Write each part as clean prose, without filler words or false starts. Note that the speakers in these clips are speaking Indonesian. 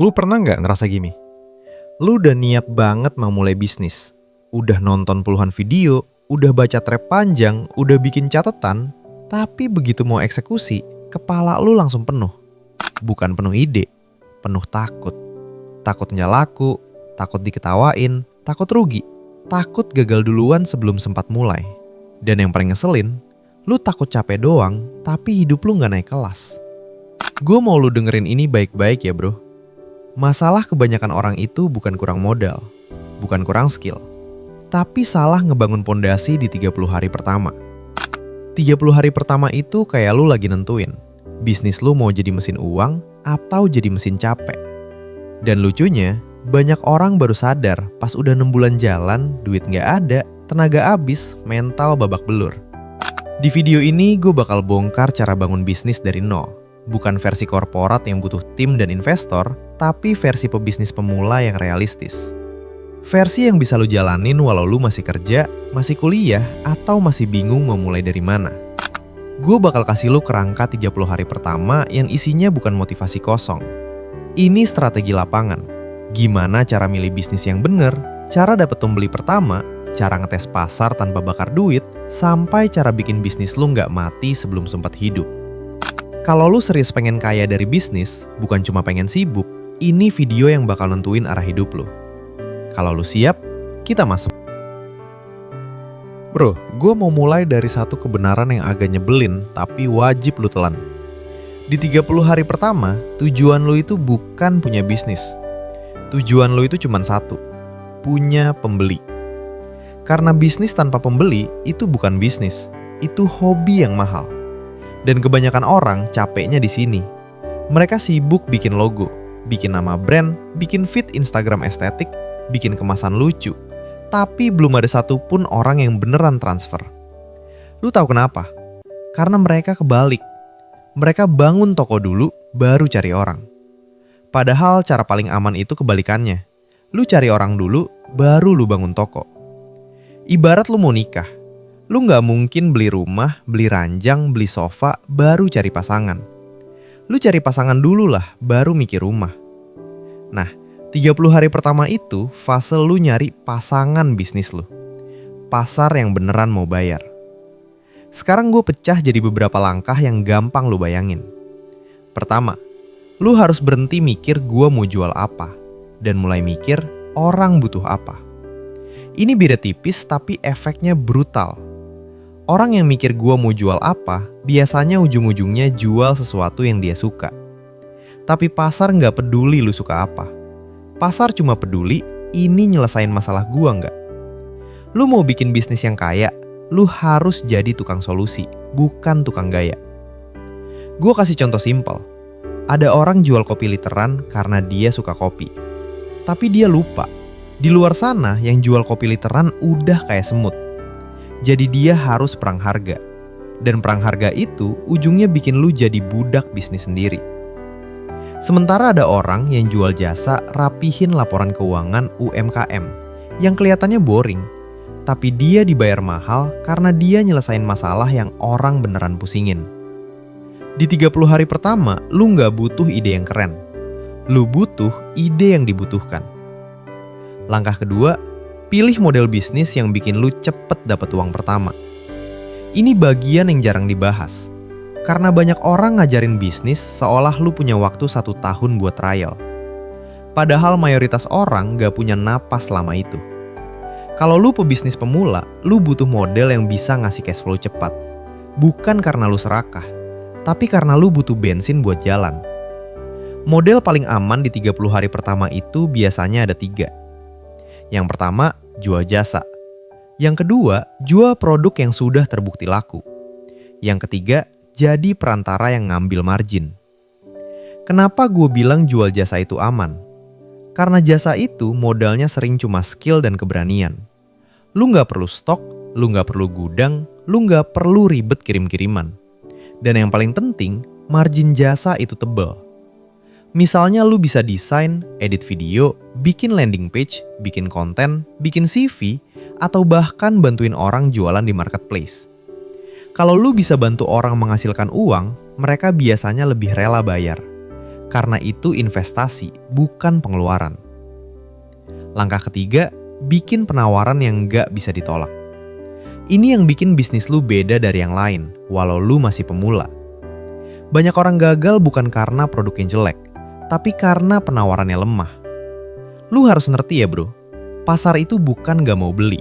Lu pernah nggak ngerasa gini? Lu udah niat banget mau mulai bisnis. Udah nonton puluhan video, udah baca trap panjang, udah bikin catatan, tapi begitu mau eksekusi, kepala lu langsung penuh. Bukan penuh ide, penuh takut. Takut nggak laku, takut diketawain, takut rugi, takut gagal duluan sebelum sempat mulai. Dan yang paling ngeselin, lu takut capek doang, tapi hidup lu nggak naik kelas. Gue mau lu dengerin ini baik-baik ya bro. Masalah kebanyakan orang itu bukan kurang modal, bukan kurang skill, tapi salah ngebangun pondasi di 30 hari pertama. 30 hari pertama itu kayak lu lagi nentuin, bisnis lu mau jadi mesin uang atau jadi mesin capek. Dan lucunya, banyak orang baru sadar pas udah 6 bulan jalan, duit nggak ada, tenaga habis, mental babak belur. Di video ini gue bakal bongkar cara bangun bisnis dari nol. Bukan versi korporat yang butuh tim dan investor, tapi versi pebisnis pemula yang realistis. Versi yang bisa lu jalanin walau lu masih kerja, masih kuliah, atau masih bingung mau mulai dari mana. Gue bakal kasih lu kerangka 30 hari pertama yang isinya bukan motivasi kosong. Ini strategi lapangan. Gimana cara milih bisnis yang bener, cara dapet pembeli pertama, cara ngetes pasar tanpa bakar duit, sampai cara bikin bisnis lu nggak mati sebelum sempat hidup. Kalau lu serius pengen kaya dari bisnis, bukan cuma pengen sibuk, ini video yang bakal nentuin arah hidup lu. Kalau lu siap, kita masuk. Bro, gue mau mulai dari satu kebenaran yang agak nyebelin, tapi wajib lu telan. Di 30 hari pertama, tujuan lu itu bukan punya bisnis. Tujuan lu itu cuma satu, punya pembeli. Karena bisnis tanpa pembeli itu bukan bisnis, itu hobi yang mahal. Dan kebanyakan orang capeknya di sini. Mereka sibuk bikin logo, bikin nama brand, bikin feed Instagram estetik, bikin kemasan lucu. Tapi belum ada satupun orang yang beneran transfer. Lu tahu kenapa? Karena mereka kebalik. Mereka bangun toko dulu, baru cari orang. Padahal cara paling aman itu kebalikannya. Lu cari orang dulu, baru lu bangun toko. Ibarat lu mau nikah. Lu gak mungkin beli rumah, beli ranjang, beli sofa, baru cari pasangan. Lu cari pasangan dulu lah, baru mikir rumah. Nah, 30 hari pertama itu fase lu nyari pasangan bisnis lu. Pasar yang beneran mau bayar. Sekarang gue pecah jadi beberapa langkah yang gampang lu bayangin. Pertama, lu harus berhenti mikir gue mau jual apa. Dan mulai mikir orang butuh apa. Ini beda tipis tapi efeknya brutal. Orang yang mikir gua mau jual apa, biasanya ujung-ujungnya jual sesuatu yang dia suka. Tapi pasar nggak peduli lu suka apa. Pasar cuma peduli, ini nyelesain masalah gua nggak. Lu mau bikin bisnis yang kaya, lu harus jadi tukang solusi, bukan tukang gaya. Gua kasih contoh simpel. Ada orang jual kopi literan karena dia suka kopi. Tapi dia lupa, di luar sana yang jual kopi literan udah kayak semut. Jadi dia harus perang harga. Dan perang harga itu ujungnya bikin lu jadi budak bisnis sendiri. Sementara ada orang yang jual jasa rapihin laporan keuangan UMKM yang kelihatannya boring. Tapi dia dibayar mahal karena dia nyelesain masalah yang orang beneran pusingin. Di 30 hari pertama, lu gak butuh ide yang keren. Lu butuh ide yang dibutuhkan. Langkah kedua, pilih model bisnis yang bikin lu cepet dapet uang pertama. Ini bagian yang jarang dibahas. Karena banyak orang ngajarin bisnis seolah lu punya waktu 1 tahun buat trial. Padahal mayoritas orang gak punya napas selama itu. Kalau lu pebisnis pemula, lu butuh model yang bisa ngasih cash flow cepat. Bukan karena lu serakah, tapi karena lu butuh bensin buat jalan. Model paling aman di 30 hari pertama itu biasanya ada 3. Yang pertama, jual jasa. Yang kedua, jual produk yang sudah terbukti laku. Yang ketiga, jadi perantara yang ngambil margin. Kenapa gue bilang jual jasa itu aman? Karena jasa itu modalnya sering cuma skill dan keberanian. Lu gak perlu stok, lu gak perlu gudang, lu gak perlu ribet kirim-kiriman. Dan yang paling penting, margin jasa itu tebal. Misalnya lu bisa desain, edit video, bikin landing page, bikin konten, bikin CV, atau bahkan bantuin orang jualan di marketplace. Kalau lu bisa bantu orang menghasilkan uang, mereka biasanya lebih rela bayar. Karena itu investasi, bukan pengeluaran. Langkah ketiga, bikin penawaran yang nggak bisa ditolak. Ini yang bikin bisnis lu beda dari yang lain, walau lu masih pemula. Banyak orang gagal bukan karena produknya jelek, tapi karena penawarannya lemah. Lu harus ngerti ya bro, pasar itu bukan gak mau beli.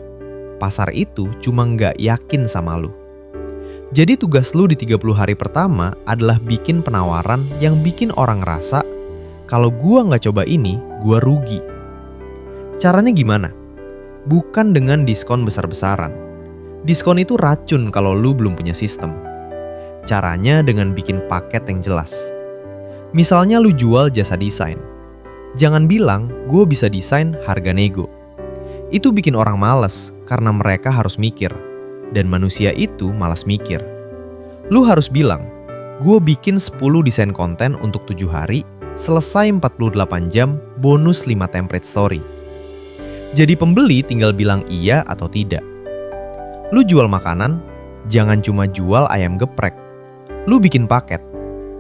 Pasar itu cuma gak yakin sama lu. Jadi tugas lu di 30 hari pertama adalah bikin penawaran yang bikin orang ngerasa, kalau gua gak coba ini, gua rugi. Caranya gimana? Bukan dengan diskon besar-besaran. Diskon itu racun kalau lu belum punya sistem. Caranya dengan bikin paket yang jelas. Misalnya lu jual jasa desain. Jangan bilang, gue bisa desain harga nego. Itu bikin orang malas karena mereka harus mikir. Dan manusia itu malas mikir. Lu harus bilang, gue bikin 10 desain konten untuk 7 hari, selesai 48 jam, bonus 5 template story. Jadi pembeli tinggal bilang iya atau tidak. Lu jual makanan, jangan cuma jual ayam geprek. Lu bikin paket.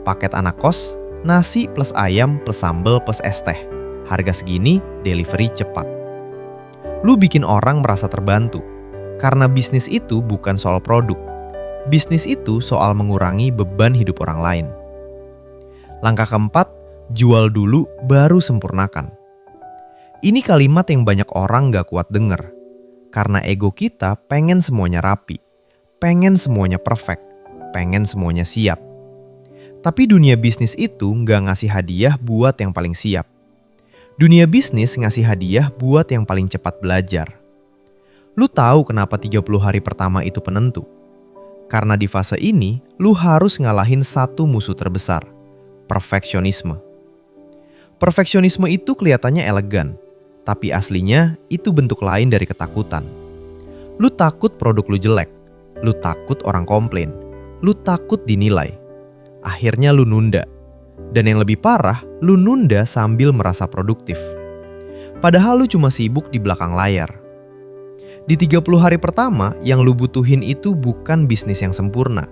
Paket anak kos, nasi plus ayam plus sambal plus es teh. Harga segini, delivery cepat. Lu bikin orang merasa terbantu. Karena bisnis itu bukan soal produk. Bisnis itu soal mengurangi beban hidup orang lain. Langkah keempat, jual dulu baru sempurnakan. Ini kalimat yang banyak orang gak kuat denger. Karena ego kita pengen semuanya rapi. Pengen semuanya perfect. Pengen semuanya siap. Tapi dunia bisnis itu nggak ngasih hadiah buat yang paling siap. Dunia bisnis ngasih hadiah buat yang paling cepat belajar. Lu tahu kenapa 30 hari pertama itu penentu? Karena di fase ini, lu harus ngalahin satu musuh terbesar, perfeksionisme. Perfeksionisme itu kelihatannya elegan, tapi aslinya itu bentuk lain dari ketakutan. Lu takut produk lu jelek, lu takut orang komplain, lu takut dinilai. Akhirnya lu nunda. Dan yang lebih parah, lu nunda sambil merasa produktif. Padahal lu cuma sibuk di belakang layar. Di 30 hari pertama, yang lu butuhin itu bukan bisnis yang sempurna.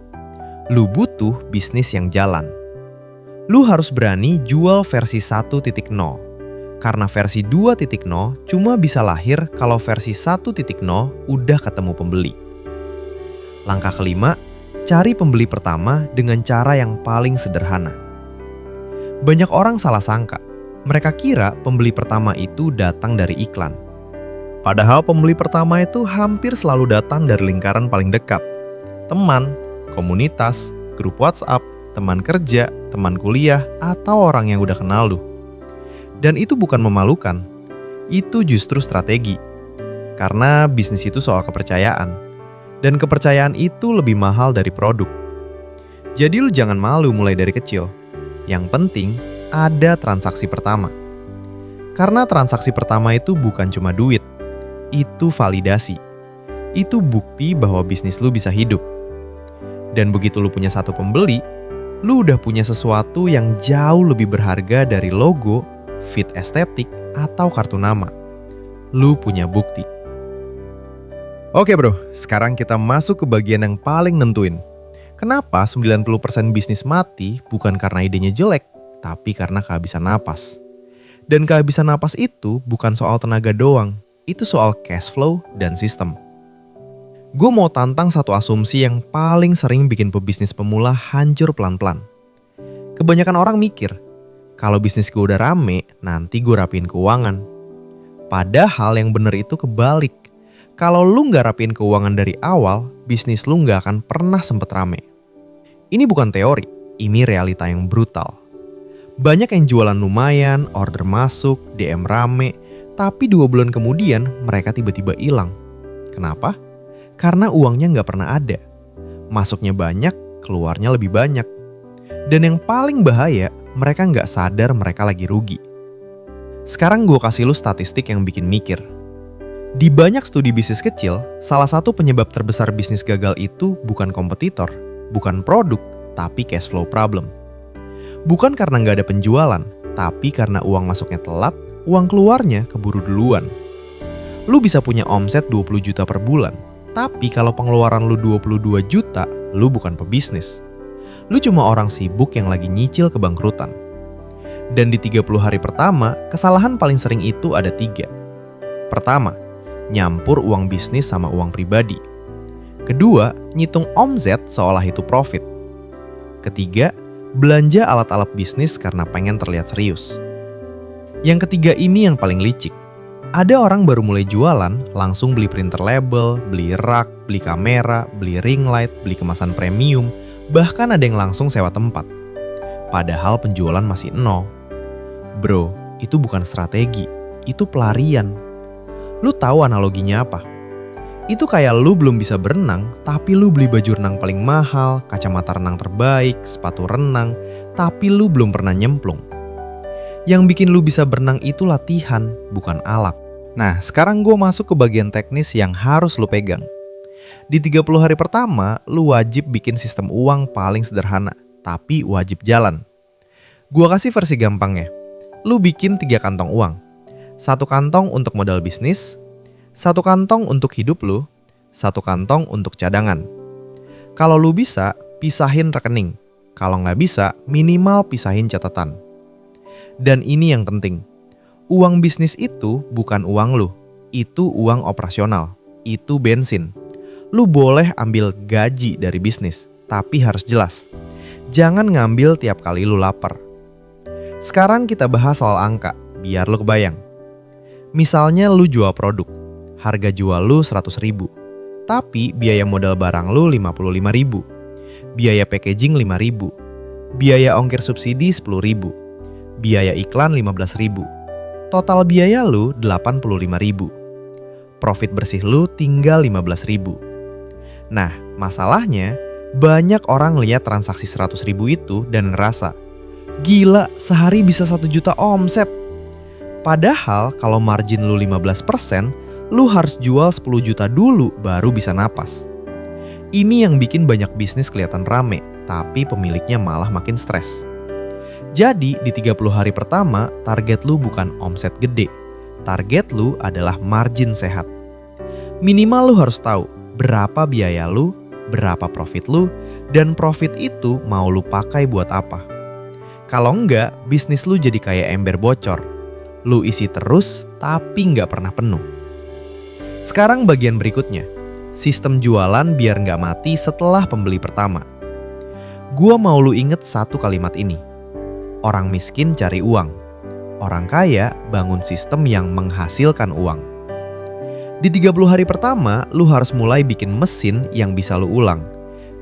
Lu butuh bisnis yang jalan. Lu harus berani jual versi 1.0. Karena versi 2.0 cuma bisa lahir kalau versi 1.0 udah ketemu pembeli. Langkah kelima, cari pembeli pertama dengan cara yang paling sederhana. Banyak orang salah sangka. Mereka kira pembeli pertama itu datang dari iklan. Padahal pembeli pertama itu hampir selalu datang dari lingkaran paling dekat. Teman, komunitas, grup WhatsApp, teman kerja, teman kuliah, atau orang yang udah kenal lu. Dan itu bukan memalukan. Itu justru strategi. Karena bisnis itu soal kepercayaan. Dan kepercayaan itu lebih mahal dari produk. Jadi lu jangan malu mulai dari kecil. Yang penting ada transaksi pertama. Karena transaksi pertama itu bukan cuma duit. Itu validasi. Itu bukti bahwa bisnis lu bisa hidup. Dan begitu lu punya satu pembeli, lu udah punya sesuatu yang jauh lebih berharga dari logo, feed estetik, atau kartu nama. Lu punya bukti. Oke bro, sekarang kita masuk ke bagian yang paling nentuin. Kenapa 90% bisnis mati bukan karena idenya jelek, tapi karena kehabisan napas. Dan kehabisan napas itu bukan soal tenaga doang, itu soal cash flow dan sistem. Gue mau tantang satu asumsi yang paling sering bikin pebisnis pemula hancur pelan-pelan. Kebanyakan orang mikir, kalau bisnis gue udah rame, nanti gue rapiin keuangan. Padahal yang bener itu kebalik. Kalau lu nggak rapiin keuangan dari awal, bisnis lu nggak akan pernah sempet rame. Ini bukan teori, ini realita yang brutal. Banyak yang jualan lumayan, order masuk, DM rame, tapi 2 bulan kemudian mereka tiba-tiba hilang. Kenapa? Karena uangnya nggak pernah ada. Masuknya banyak, keluarnya lebih banyak. Dan yang paling bahaya, mereka nggak sadar mereka lagi rugi. Sekarang gue kasih lu statistik yang bikin mikir. Di banyak studi bisnis kecil, salah satu penyebab terbesar bisnis gagal itu bukan kompetitor, bukan produk, tapi cash flow problem. Bukan karena nggak ada penjualan, tapi karena uang masuknya telat, uang keluarnya keburu duluan. Lu bisa punya omset 20 juta per bulan, tapi kalau pengeluaran lu 22 juta, lu bukan pebisnis. Lu cuma orang sibuk yang lagi nyicil kebangkrutan. Dan di 30 hari pertama, kesalahan paling sering itu ada 3. Pertama, nyampur uang bisnis sama uang pribadi. Kedua, ngitung omzet seolah itu profit. Ketiga, belanja alat-alat bisnis karena pengen terlihat serius. Yang ketiga ini yang paling licik. Ada orang baru mulai jualan, langsung beli printer label, beli rak, beli kamera, beli ring light, beli kemasan premium, bahkan ada yang langsung sewa tempat. Padahal penjualan masih 0. Bro, itu bukan strategi, itu pelarian. Lu tahu analoginya apa? Itu kayak lu belum bisa berenang, tapi lu beli baju renang paling mahal, kacamata renang terbaik, sepatu renang, tapi lu belum pernah nyemplung. Yang bikin lu bisa berenang itu latihan, bukan alat. Nah, sekarang gue masuk ke bagian teknis yang harus lu pegang. Di 30 hari pertama, lu wajib bikin sistem uang paling sederhana, tapi wajib jalan. Gua kasih versi gampangnya. Lu bikin 3 kantong uang. 1 kantong untuk modal bisnis, 1 kantong untuk hidup lu, 1 kantong untuk cadangan. Kalau lu bisa, pisahin rekening. Kalau nggak bisa, minimal pisahin catatan. Dan ini yang penting. Uang bisnis itu bukan uang lu. Itu uang operasional. Itu bensin. Lu boleh ambil gaji dari bisnis, tapi harus jelas. Jangan ngambil tiap kali lu lapar. Sekarang kita bahas soal angka, biar lu kebayang. Misalnya lu jual produk. Harga jual lu 100.000. Tapi biaya modal barang lu 55.000. Biaya packaging 5.000. Biaya ongkir subsidi 10.000. Biaya iklan 15.000. Total biaya lu 85.000. Profit bersih lu tinggal 15.000. Nah, masalahnya banyak orang lihat transaksi 100.000 itu dan ngerasa, gila, sehari bisa 1 juta omset. Padahal kalau margin lu 15%, lu harus jual 10 juta dulu baru bisa napas. Ini yang bikin banyak bisnis kelihatan rame, tapi pemiliknya malah makin stres. Jadi di 30 hari pertama, target lu bukan omset gede. Target lu adalah margin sehat. Minimal lu harus tahu berapa biaya lu, berapa profit lu, dan profit itu mau lu pakai buat apa. Kalau enggak, bisnis lu jadi kayak ember bocor. Lu isi terus, tapi nggak pernah penuh. Sekarang bagian berikutnya. Sistem jualan biar nggak mati setelah pembeli pertama. Gua mau lu inget 1 kalimat ini. Orang miskin cari uang. Orang kaya bangun sistem yang menghasilkan uang. Di 30 hari pertama, lu harus mulai bikin mesin yang bisa lu ulang.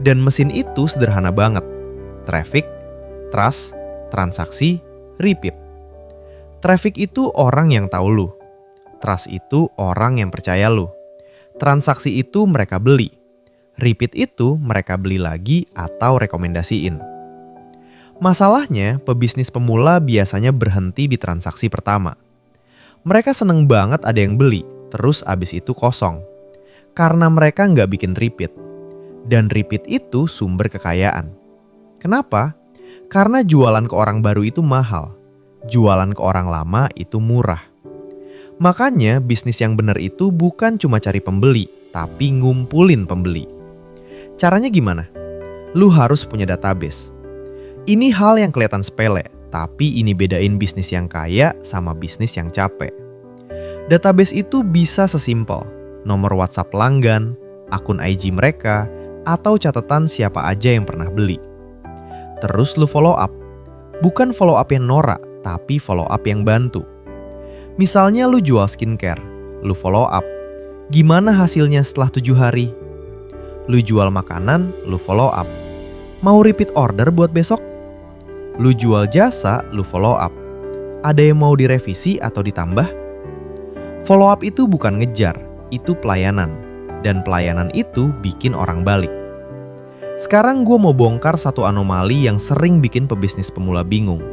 Dan mesin itu sederhana banget. Traffic, trust, transaksi, repeat. Traffic itu orang yang tahu lu. Trust itu orang yang percaya lu. Transaksi itu mereka beli. Repeat itu mereka beli lagi atau rekomendasiin. Masalahnya, pebisnis pemula biasanya berhenti di transaksi pertama. Mereka seneng banget ada yang beli, terus abis itu kosong. Karena mereka nggak bikin repeat. Dan repeat itu sumber kekayaan. Kenapa? Karena jualan ke orang baru itu mahal. Jualan ke orang lama itu murah. Makanya bisnis yang benar itu bukan cuma cari pembeli, tapi ngumpulin pembeli. Caranya gimana? Lu harus punya database. Ini hal yang kelihatan sepele, tapi ini bedain bisnis yang kaya sama bisnis yang capek. Database itu bisa sesimpel nomor WhatsApp pelanggan, akun IG mereka, atau catatan siapa aja yang pernah beli. Terus lu follow up. Bukan follow up yang norak, tapi follow up yang bantu. Misalnya lu jual skincare, lu follow up. Gimana hasilnya setelah 7 hari? Lu jual makanan, lu follow up. Mau repeat order buat besok? Lu jual jasa, lu follow up. Ada yang mau direvisi atau ditambah? Follow up itu bukan ngejar, itu pelayanan. Dan pelayanan itu bikin orang balik. Sekarang gue mau bongkar satu anomali yang sering bikin pebisnis pemula bingung.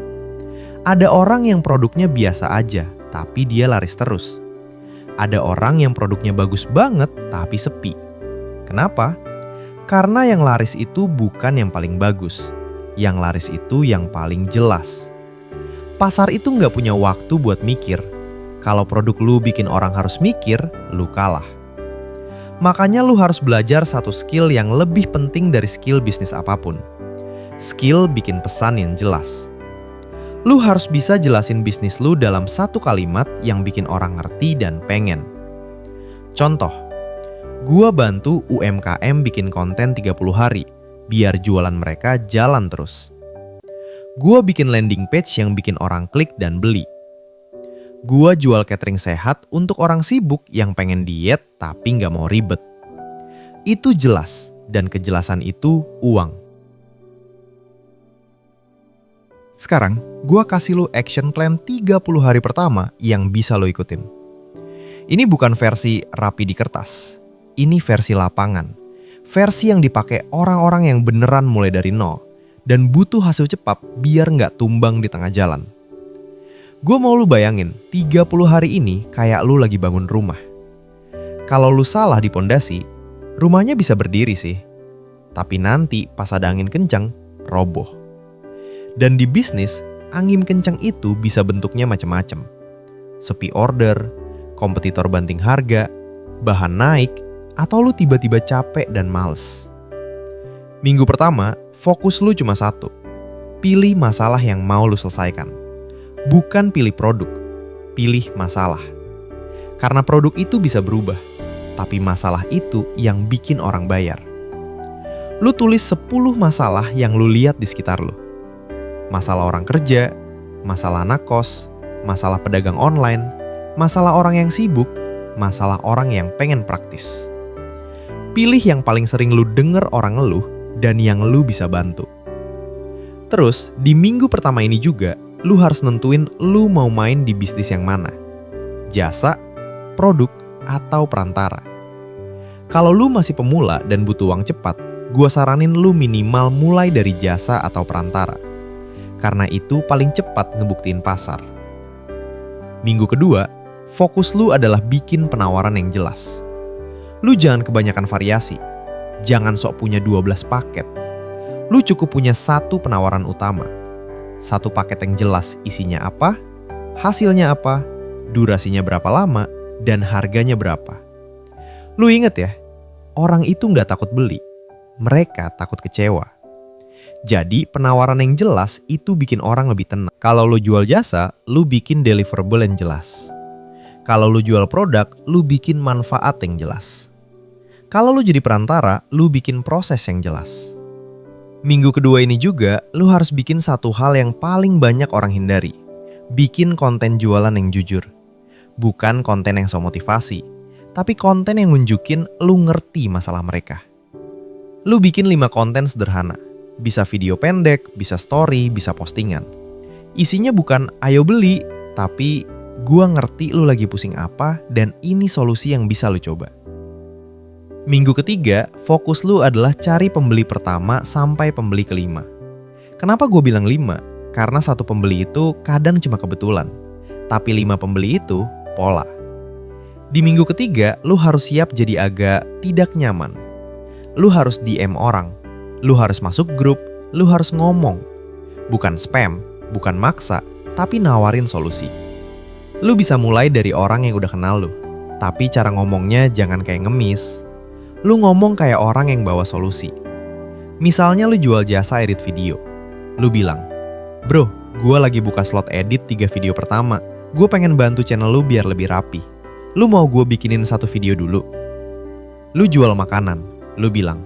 Ada orang yang produknya biasa aja, tapi dia laris terus. Ada orang yang produknya bagus banget, tapi sepi. Kenapa? Karena yang laris itu bukan yang paling bagus. Yang laris itu yang paling jelas. Pasar itu nggak punya waktu buat mikir. Kalau produk lu bikin orang harus mikir, lu kalah. Makanya lu harus belajar satu skill yang lebih penting dari skill bisnis apapun. Skill bikin pesan yang jelas. Lu harus bisa jelasin bisnis lu dalam satu kalimat yang bikin orang ngerti dan pengen. Contoh, gua bantu UMKM bikin konten 30 hari, biar jualan mereka jalan terus. Gua bikin landing page yang bikin orang klik dan beli. Gua jual catering sehat untuk orang sibuk yang pengen diet tapi nggak mau ribet. Itu jelas, dan kejelasan itu uang. Sekarang, gua kasih lu action plan 30 hari pertama yang bisa lo ikutin. Ini bukan versi rapi di kertas. Ini versi lapangan. Versi yang dipakai orang-orang yang beneran mulai dari nol dan butuh hasil cepat biar nggak tumbang di tengah jalan. Gue mau lu bayangin, 30 hari ini kayak lu lagi bangun rumah. Kalau lu salah di pondasi, rumahnya bisa berdiri sih. Tapi nanti pas ada angin kencang, roboh. Dan di bisnis, angin kencang itu bisa bentuknya macam-macam. Sepi order, kompetitor banting harga, bahan naik, atau lu tiba-tiba capek dan males. Minggu pertama, fokus lu cuma satu. Pilih masalah yang mau lu selesaikan. Bukan pilih produk, pilih masalah. Karena produk itu bisa berubah, tapi masalah itu yang bikin orang bayar. Lu tulis 10 masalah yang lu lihat di sekitar lu. Masalah orang kerja, masalah anak kos, masalah pedagang online, masalah orang yang sibuk, masalah orang yang pengen praktis. Pilih yang paling sering lu denger orang ngeluh dan yang lu bisa bantu. Terus, di minggu pertama ini juga, lu harus nentuin lu mau main di bisnis yang mana. Jasa, produk, atau perantara. Kalau lu masih pemula dan butuh uang cepat, gua saranin lu minimal mulai dari jasa atau perantara. Karena itu paling cepat ngebuktiin pasar. Minggu kedua, fokus lu adalah bikin penawaran yang jelas. Lu jangan kebanyakan variasi. Jangan sok punya 12 paket. Lu cukup punya satu penawaran utama. Satu paket yang jelas isinya apa, hasilnya apa, durasinya berapa lama, dan harganya berapa. Lu inget ya, orang itu nggak takut beli, mereka takut kecewa. Jadi penawaran yang jelas itu bikin orang lebih tenang. Kalau lu jual jasa, lu bikin deliverable yang jelas. Kalau lu jual produk, lu bikin manfaat yang jelas. Kalau lu jadi perantara, lu bikin proses yang jelas. Minggu kedua ini juga, lu harus bikin satu hal yang paling banyak orang hindari. Bikin konten jualan yang jujur. Bukan konten yang so motivasi, tapi konten yang nunjukin lu ngerti masalah mereka. Lu bikin 5 konten sederhana. Bisa video pendek, bisa story, bisa postingan. Isinya bukan ayo beli, tapi gua ngerti lu lagi pusing apa dan ini solusi yang bisa lu coba. Minggu ketiga, fokus lu adalah cari pembeli pertama sampai pembeli kelima. Kenapa gue bilang 5? Karena satu pembeli itu kadang cuma kebetulan. Tapi 5 pembeli itu pola. Di minggu ketiga, lu harus siap jadi agak tidak nyaman. Lu harus DM orang. Lu harus masuk grup. Lu harus ngomong. Bukan spam, bukan maksa, tapi nawarin solusi. Lu bisa mulai dari orang yang udah kenal lu. Tapi cara ngomongnya jangan kayak ngemis. Lu ngomong kayak orang yang bawa solusi. Misalnya lu jual jasa edit video. Lu bilang, "Bro, gue lagi buka slot edit 3 video pertama. Gue pengen bantu channel lu biar lebih rapi. Lu mau gue bikinin 1 video dulu?" Lu jual makanan. Lu bilang,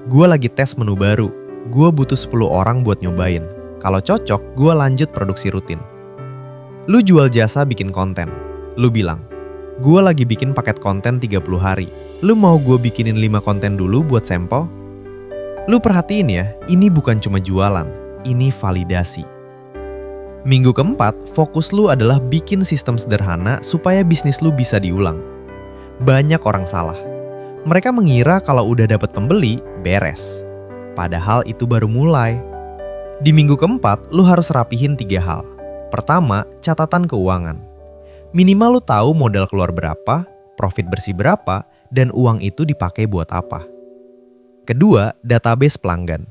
"Gue lagi tes menu baru. Gue butuh 10 orang buat nyobain. Kalau cocok, gue lanjut produksi rutin." Lu jual jasa bikin konten. Lu bilang, "Gue lagi bikin paket konten 30 hari. Lu mau gue bikinin 5 konten dulu buat sampel?" Lu perhatiin ya, ini bukan cuma jualan, ini validasi. Minggu keempat, fokus lu adalah bikin sistem sederhana supaya bisnis lu bisa diulang. Banyak orang salah. Mereka mengira kalau udah dapat pembeli, beres. Padahal itu baru mulai. Di minggu keempat, lu harus rapihin 3 hal. Pertama, catatan keuangan. Minimal lu tahu modal keluar berapa, profit bersih berapa, dan uang itu dipakai buat apa. Kedua, database pelanggan.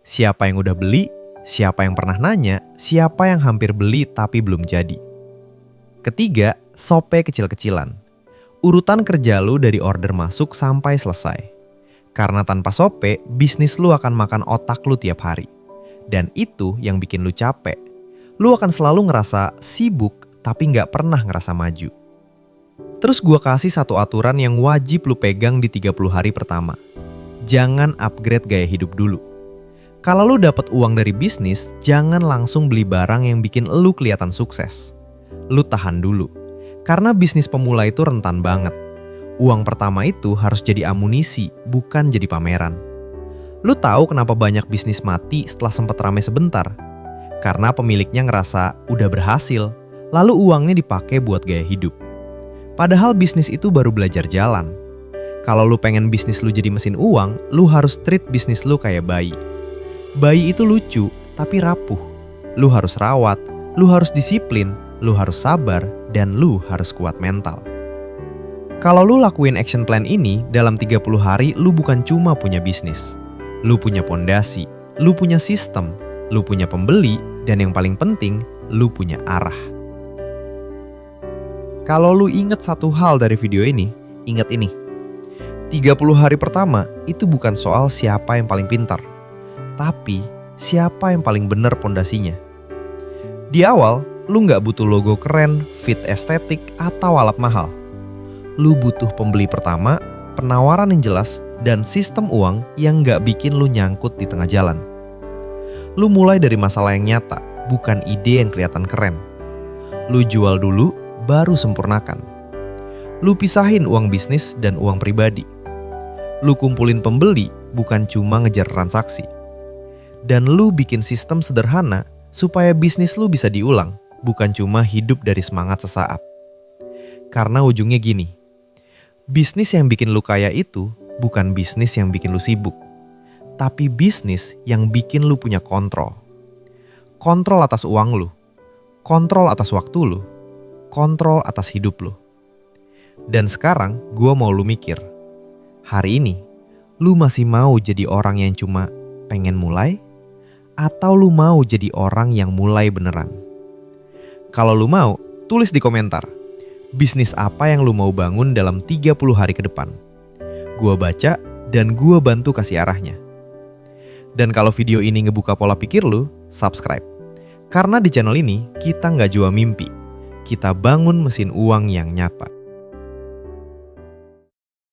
Siapa yang udah beli, siapa yang pernah nanya, siapa yang hampir beli tapi belum jadi. Ketiga, sope kecil-kecilan. Urutan kerja lu dari order masuk sampai selesai. Karena tanpa sope, bisnis lu akan makan otak lu tiap hari. Dan itu yang bikin lu capek. Lu akan selalu ngerasa sibuk tapi nggak pernah ngerasa maju. Terus gue kasih satu aturan yang wajib lu pegang di 30 hari pertama. Jangan upgrade gaya hidup dulu. Kalau lu dapat uang dari bisnis, jangan langsung beli barang yang bikin lu kelihatan sukses. Lu tahan dulu. Karena bisnis pemula itu rentan banget. Uang pertama itu harus jadi amunisi, bukan jadi pameran. Lu tahu kenapa banyak bisnis mati setelah sempat rame sebentar? Karena pemiliknya ngerasa udah berhasil, lalu uangnya dipakai buat gaya hidup. Padahal bisnis itu baru belajar jalan. Kalau lu pengen bisnis lu jadi mesin uang, lu harus treat bisnis lu kayak bayi. Bayi itu lucu, tapi rapuh. Lu harus rawat, lu harus disiplin, lu harus sabar, dan lu harus kuat mental. Kalau lu lakuin action plan ini, dalam 30 hari lu bukan cuma punya bisnis. Lu punya pondasi, lu punya sistem, lu punya pembeli, dan yang paling penting, lu punya arah. Kalau lu inget satu hal dari video ini, ingat ini. 30 hari pertama itu bukan soal siapa yang paling pintar, tapi siapa yang paling benar pondasinya. Di awal, lu nggak butuh logo keren, fit estetik, atau alat mahal. Lu butuh pembeli pertama, penawaran yang jelas, dan sistem uang yang nggak bikin lu nyangkut di tengah jalan. Lu mulai dari masalah yang nyata, bukan ide yang kelihatan keren. Lu jual dulu, baru sempurnakan. Lu pisahin uang bisnis dan uang pribadi. Lu kumpulin pembeli, bukan cuma ngejar transaksi. Dan lu bikin sistem sederhana supaya bisnis lu bisa diulang, bukan cuma hidup dari semangat sesaat. Karena ujungnya gini, bisnis yang bikin lu kaya itu bukan bisnis yang bikin lu sibuk, tapi bisnis yang bikin lu punya kontrol. Kontrol atas uang lu, kontrol atas waktu lu, kontrol atas hidup lu. Dan sekarang gue mau lu mikir, hari ini lu masih mau jadi orang yang cuma pengen mulai? Atau lu mau jadi orang yang mulai beneran? Kalau lu mau, tulis di komentar, bisnis apa yang lu mau bangun dalam 30 hari ke depan. Gua baca dan gua bantu kasih arahnya. Dan kalau video ini ngebuka pola pikir lu, subscribe. Karena di channel ini kita nggak jual mimpi, kita bangun mesin uang yang nyata.